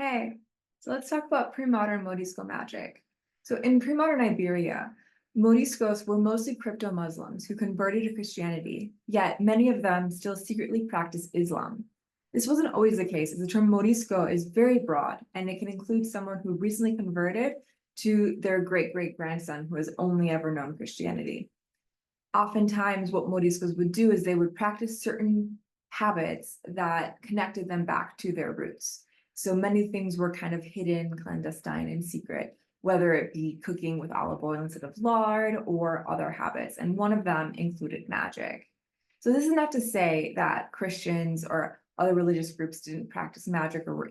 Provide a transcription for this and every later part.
Hey, so let's talk about pre-modern Morisco magic. So in pre-modern Iberia, Moriscos were mostly crypto-Muslims who converted to Christianity, yet many of them still secretly practice Islam. This wasn't always the case, as the term Morisco is very broad, and it can include someone who recently converted to their great-great-grandson who has only ever known Christianity. Oftentimes, what Moriscos would do is they would practice certain habits that connected them back to their roots. So many things were kind of hidden, clandestine, and secret, whether it be cooking with olive oil instead of lard or other habits. And one of them included magic. So this is not to say that Christians or other religious groups didn't practice magic or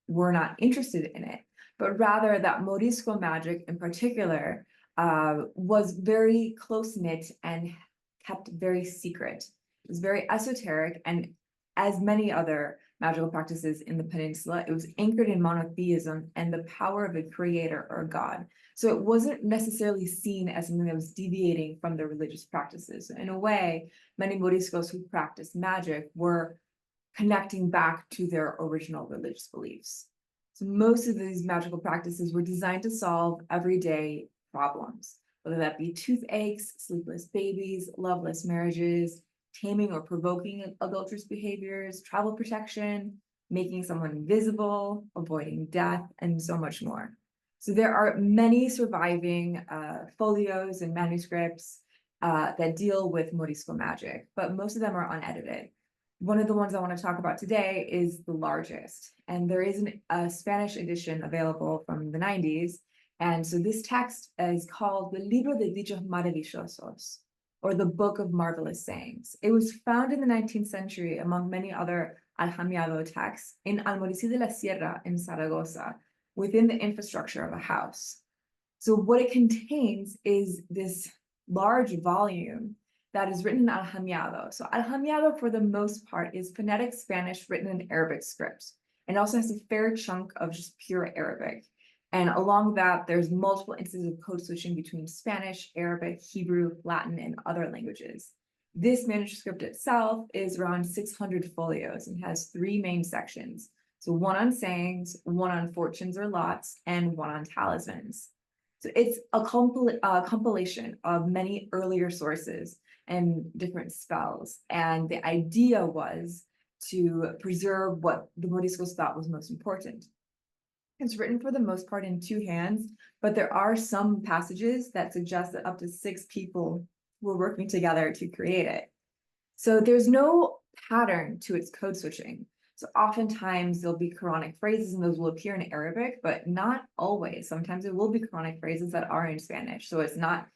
were not interested in it, but rather that Morisco magic in particular was very close-knit and kept very secret. It was very esoteric, and as many other magical practices in the peninsula, it was anchored in monotheism and the power of a creator or god. So it wasn't necessarily seen as something that was deviating from the religious practices. In a way, many Moriscos who practiced magic were connecting back to their original religious beliefs. So most of these magical practices were designed to solve everyday problems, whether that be toothaches, sleepless babies, loveless marriages, taming or provoking adulterous behaviors, travel protection, making someone invisible, avoiding death, and so much more. So there are many surviving folios and manuscripts that deal with Morisco magic, but most of them are unedited. One of the ones I want to talk about today is the largest, and there is a Spanish edition available from the 90s. And so this text is called the Libro de dichos maravillosos, or the Book of Marvelous Sayings. It was found in the 19th century among many other Aljamiado texts in Almorici de la Sierra in Zaragoza, within the infrastructure of a house. So what it contains is this large volume that is written in Aljamiado. So Aljamiado, for the most part, is phonetic Spanish written in Arabic script, and also has a fair chunk of just pure Arabic. And along that, there's multiple instances of code switching between Spanish, Arabic, Hebrew, Latin, and other languages. This manuscript itself is around 600 folios and has three main sections. So one on sayings, one on fortunes or lots, and one on talismans. So it's a compilation of many earlier sources and different spells. And the idea was to preserve what the Moriscos thought was most important. It's written for the most part in two hands, but there are some passages that suggest that up to 6 people were working together to create it. So there's no pattern to its code switching. So oftentimes there'll be Quranic phrases and those will appear in Arabic, but not always. Sometimes there will be Quranic phrases that are in Spanish. So it's not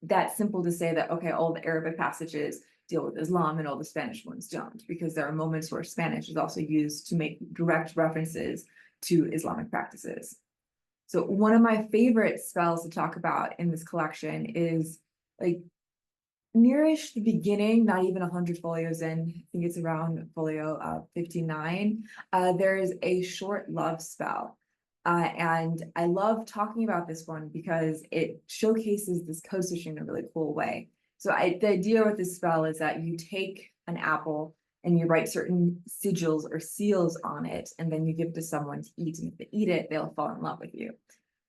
that simple to say that, okay, all the Arabic passages deal with Islam and all the Spanish ones don't, because there are moments where Spanish is also used to make direct references to Islamic practices. So one of my favorite spells to talk about in this collection is like nearish the beginning, not even 100 folios in, I think it's around folio 59, there's a short love spell. And I love talking about this one because it showcases this code switching in a really cool way. So the idea with this spell is that you take an apple and you write certain sigils or seals on it, and then you give it to someone to eat. And if they eat it, they'll fall in love with you.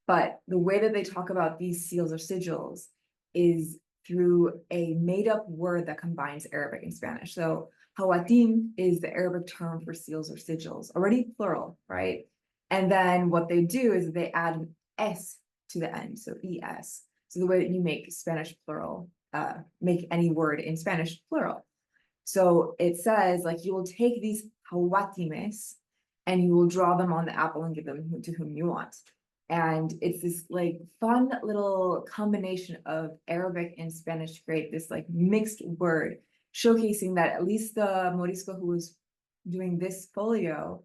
But the way that they talk about these seals or sigils is through a made-up word that combines Arabic and Spanish. So hawatim is the Arabic term for seals or sigils, already plural, right? And then what they do is they add an S to the end, so ES. So the way that you make Spanish plural, make any word in Spanish plural. So it says, like, you will take these hawatimes and you will draw them on the apple and give them to whom you want. And it's this like fun little combination of Arabic and Spanish to create this like mixed word, showcasing that at least the Morisco who was doing this folio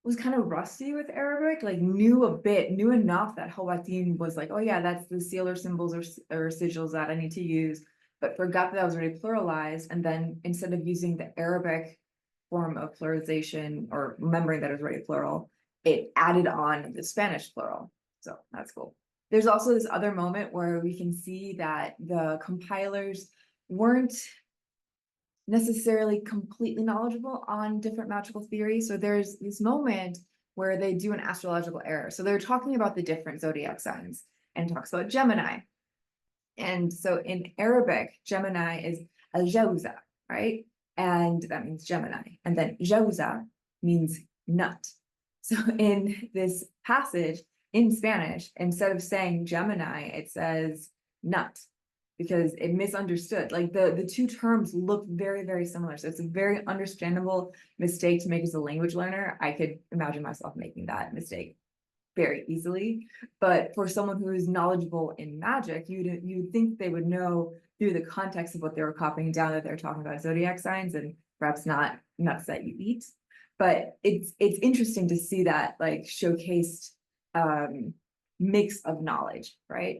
was kind of rusty with Arabic, like knew enough that hawatim was like, oh yeah, that's the seal or symbols or sigils that I need to use, but forgot that was already pluralized. And then instead of using the Arabic form of pluralization or remembering that it was already plural, it added on the Spanish plural. So that's cool. There's also this other moment where we can see that the compilers weren't necessarily completely knowledgeable on different magical theories. So there's this moment where they do an astrological error. So they're talking about the different zodiac signs and talks about Gemini. And so in Arabic, Gemini is al-Jawza, right? And that means Gemini. And then Jawza means nut. So in this passage in Spanish, instead of saying Gemini, it says nut, because it misunderstood. Like the two terms look very, very similar. So it's a very understandable mistake to make as a language learner. I could imagine myself making that mistake very easily. But for someone who is knowledgeable in magic, you'd think they would know through the context of what they were copying down that they're talking about zodiac signs and perhaps not nuts that you eat. But it's interesting to see that like showcased mix of knowledge, right?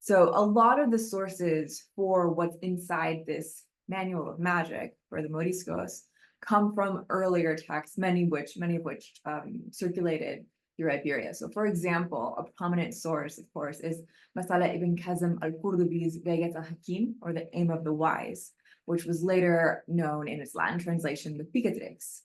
So a lot of the sources for what's inside this manual of magic for the Moriscos come from earlier texts, many of which circulated through Iberia. So for example, a prominent source, of course, is Masala ibn Kazim al-Qurdubi's Gayat al-Hakim, or the Aim of the Wise, which was later known in its Latin translation, the Picatrix.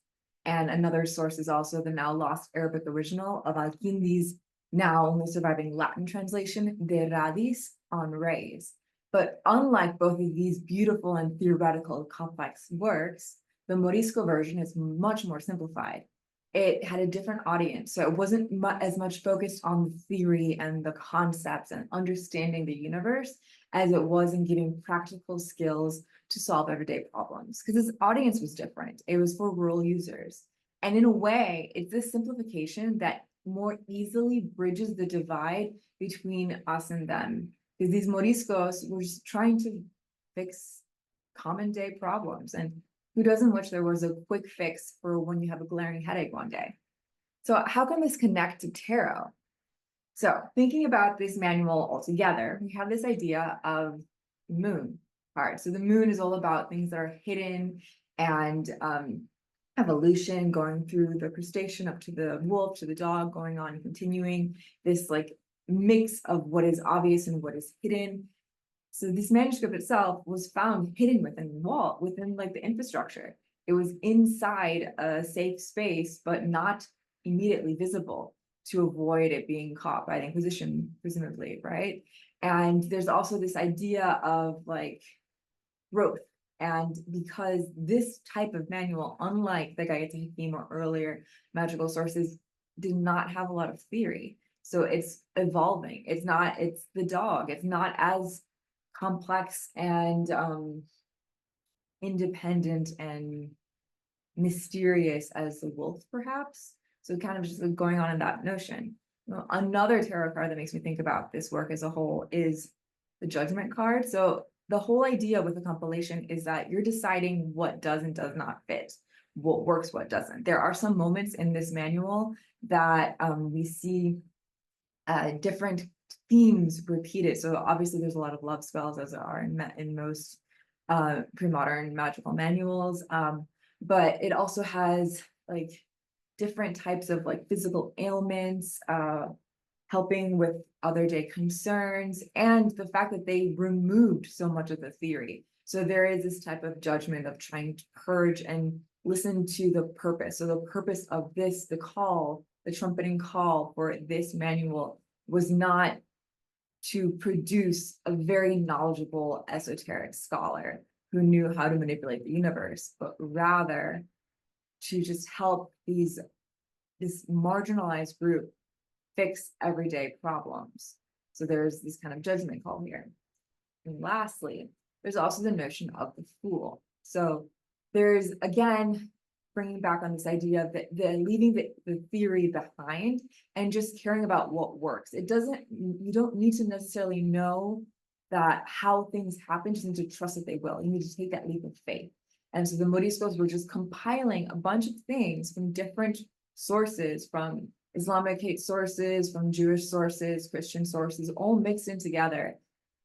And another source is also the now lost Arabic original of Al-Kindi's now only surviving Latin translation, De Radis on Rays. But unlike both of these beautiful and theoretical complex works, the Morisco version is much more simplified. It had a different audience, so it wasn't as much focused on the theory and the concepts and understanding the universe as it was in giving practical skills to solve everyday problems, because its audience was different. It was for rural users. And in a way, it's this simplification that more easily bridges the divide between us and them, because these Moriscos were just trying to fix common day problems. And who doesn't wish there was a quick fix for when you have a glaring headache one day? So how can this connect to tarot? So thinking about this manual altogether, we have this idea of moon card. So the moon is all about things that are hidden and evolution, going through the crustacean up to the wolf, to the dog, going on and continuing this like mix of what is obvious and what is hidden. So this manuscript itself was found hidden within like the infrastructure. It was inside a safe space, but not immediately visible to avoid it being caught by the Inquisition, presumably, right? And there's also this idea of like growth. And because this type of manual, unlike the Gayet Hakim or earlier magical sources, did not have a lot of theory. So it's evolving. It's the dog. It's not as complex and independent and mysterious as the wolf, perhaps. So kind of just going on in that notion. Another tarot card that makes me think about this work as a whole is the Judgment card. So the whole idea with the compilation is that you're deciding what does and does not fit, what works, what doesn't. There are some moments in this manual that we see different themes repeated. So obviously there's a lot of love spells, as there are in most pre-modern magical manuals, but it also has like different types of like physical ailments, helping with other day concerns, and the fact that they removed so much of the theory. So there is this type of judgment of trying to purge and listen to the purpose. So the purpose of this, the trumpeting call for this manual was not to produce a very knowledgeable esoteric scholar who knew how to manipulate the universe, but rather to just help this marginalized group fix everyday problems. So there's this kind of judgment call here. And lastly, there's also the notion of the fool. So there's, again, bringing back on this idea of leaving the theory behind and just caring about what works. You don't need to necessarily know that how things happen, just need to trust that they will. You need to take that leap of faith. And so the Moriscos were just compiling a bunch of things from different sources, from Islamic sources, from Jewish sources, Christian sources, all mixed in together,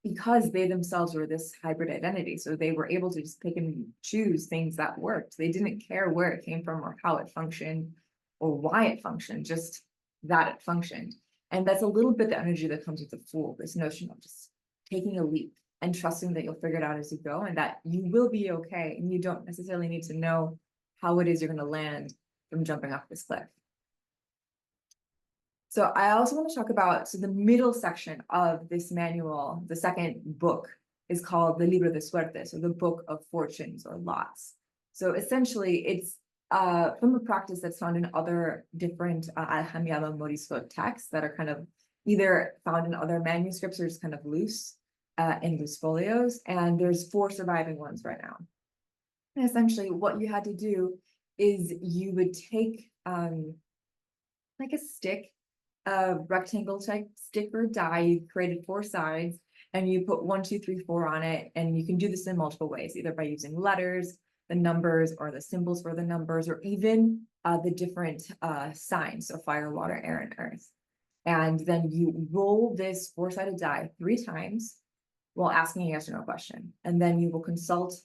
because they themselves were this hybrid identity. So they were able to just pick and choose things that worked. They didn't care where it came from or how it functioned or why it functioned, just that it functioned. And that's a little bit the energy that comes with the Fool, this notion of just taking a leap and trusting that you'll figure it out as you go, and that you will be okay. And you don't necessarily need to know how it is you're going to land from jumping off this cliff. So I also want to talk about, so the middle section of this manual, the second book, is called the Libro de Suertes, or the Book of Fortunes or Lots. So essentially, it's from a practice that's found in other different Aljamiado Morisco texts that are kind of either found in other manuscripts or just kind of loose in loose folios. And there's 4 surviving ones right now. And essentially, what you had to do is you would take like a stick, a rectangle type stick or die. You created 4 sides, and you put 1, 2, 3, 4 on it. And you can do this in multiple ways, either by using letters, the numbers, or the symbols for the numbers, or even the different signs, so fire, water, air, and earth. And then you roll this 4-sided die 3 times while asking a yes or no question. And then you will consult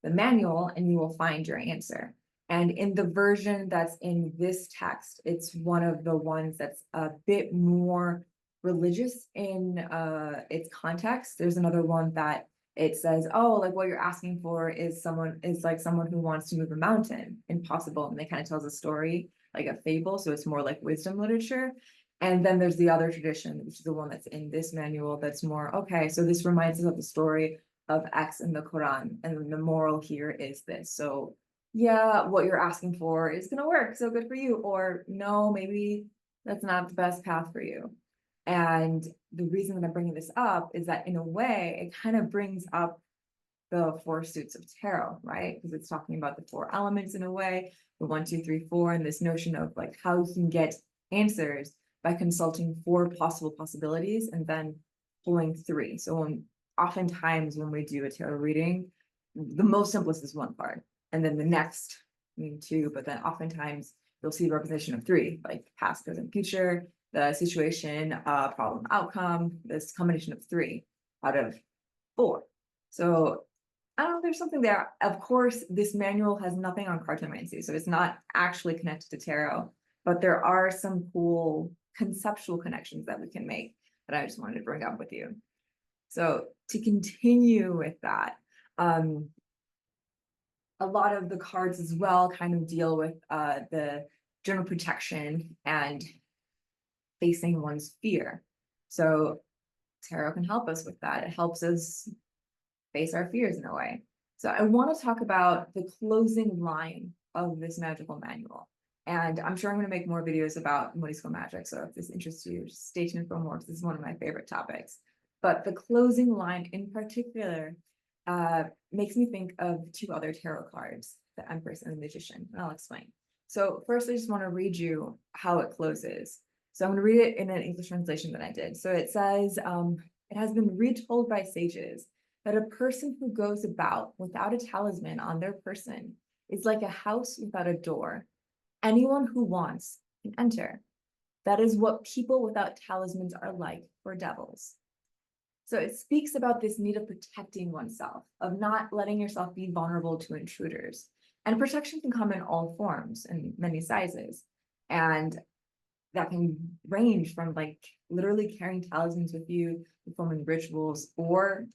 the manual and you will find your answer. And in the version that's in this text, it's one of the ones that's a bit more religious in its context. There's another one that it says, oh, like what you're asking for is like someone who wants to move a mountain, impossible. And they kind of tells a story, like a fable. So it's more like wisdom literature. And then there's the other tradition, which is the one that's in this manual, that's more, okay, so this reminds us of the story of X in the Quran, and the moral here is this. So yeah, what you're asking for is going to work, so good for you. Or no, maybe that's not the best path for you. And the reason that I'm bringing this up is that in a way, it kind of brings up the 4 suits of tarot, right? Because it's talking about the 4 elements in a way, the 1, 2, 3, 4, and this notion of like how you can get answers by consulting 4 possible possibilities and then pulling 3. So oftentimes when we do a tarot reading, the most simplest is 1 card, and then the next, 2, but then oftentimes you'll see a representation of 3, like past, present, future, the situation, problem, outcome, this combination of 3 out of 4. So I don't know, there's something there. Of course, this manual has nothing on cartomancy, so it's not actually connected to tarot, but there are some cool conceptual connections that we can make that I just wanted to bring up with you. So to continue with that, a lot of the cards as well kind of deal with the general protection and facing one's fear. So tarot can help us with that. It helps us face our fears in a way. So I want to talk about the closing line of this magical manual. And I'm sure I'm going to make more videos about Morisco magic. So if this interests you, just stay tuned for more, because this is one of my favorite topics. But the closing line in particular makes me think of 2 other tarot cards, the Empress and the Magician, and I'll explain. So first, I just want to read you how it closes. So I'm going to read it in an English translation that I did. So it says, it has been retold by sages that a person who goes about without a talisman on their person is like a house without a door. Anyone who wants can enter. That is what people without talismans are like for devils. So it speaks about this need of protecting oneself, of not letting yourself be vulnerable to intruders. And protection can come in all forms and many sizes. And that can range from like literally carrying talismans with you, performing rituals, or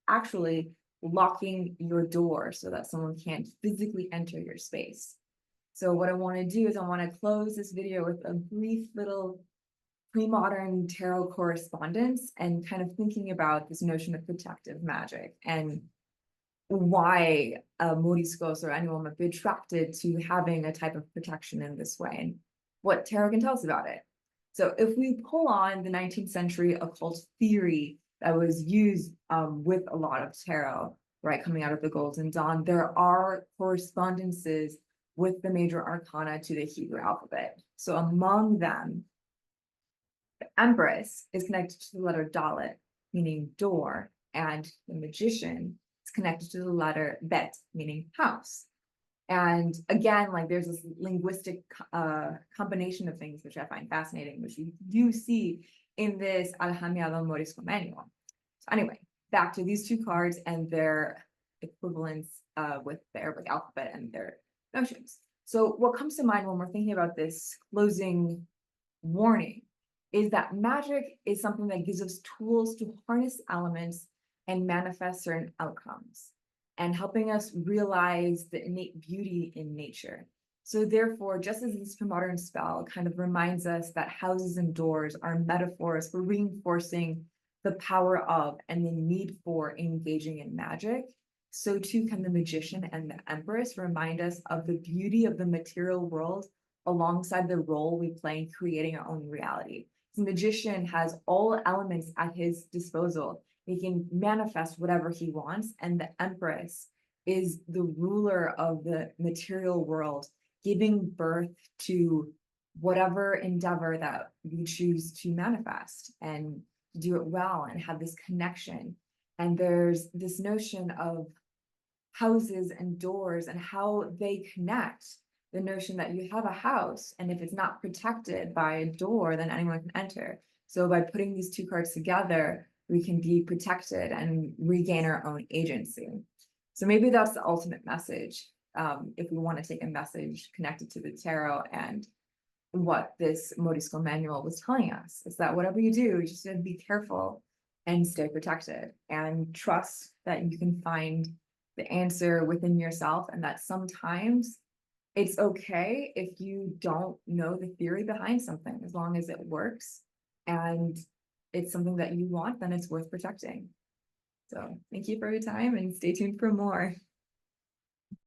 actually locking your door so that someone can't physically enter your space. So what I want to do is I want to close this video with a brief little pre-modern tarot correspondence and kind of thinking about this notion of protective magic and why Moriscos or anyone might be attracted to having a type of protection in this way, and what tarot can tell us about it. So if we pull on the 19th century occult theory that was used with a lot of tarot, right, coming out of the Golden Dawn, there are correspondences with the major arcana to the Hebrew alphabet. So among them, the Empress is connected to the letter Dalet, meaning door, and the Magician is connected to the letter Bet, meaning house. And again, like there's this linguistic combination of things which I find fascinating, which you do see in this Aljamiado Morisco manual. So anyway, back to these 2 cards and their equivalents with the Arabic alphabet and their notions. So what comes to mind when we're thinking about this closing warning is that magic is something that gives us tools to harness elements and manifest certain outcomes, and helping us realize the innate beauty in nature. So therefore, just as this premodern spell kind of reminds us that houses and doors are metaphors for reinforcing the power of and the need for engaging in magic, so too can the magician and the empress remind us of the beauty of the material world alongside the role we play in creating our own reality. The magician has all elements at his disposal. He can manifest whatever he wants, and the empress is the ruler of the material world, giving birth to whatever endeavor that we choose to manifest and do it well and have this connection. And there's this notion of houses and doors and how they connect. The notion that you have a house, and if it's not protected by a door, then anyone can enter. So by putting these two cards together, we can be protected and regain our own agency. So maybe that's the ultimate message, if we want to take a message connected to the tarot and what this Morisco manual was telling us, is that whatever you do, you just have to be careful and stay protected and trust that you can find the answer within yourself, and that sometimes it's okay if you don't know the theory behind something, as long as it works and it's something that you want, then it's worth protecting. So thank you for your time and stay tuned for more.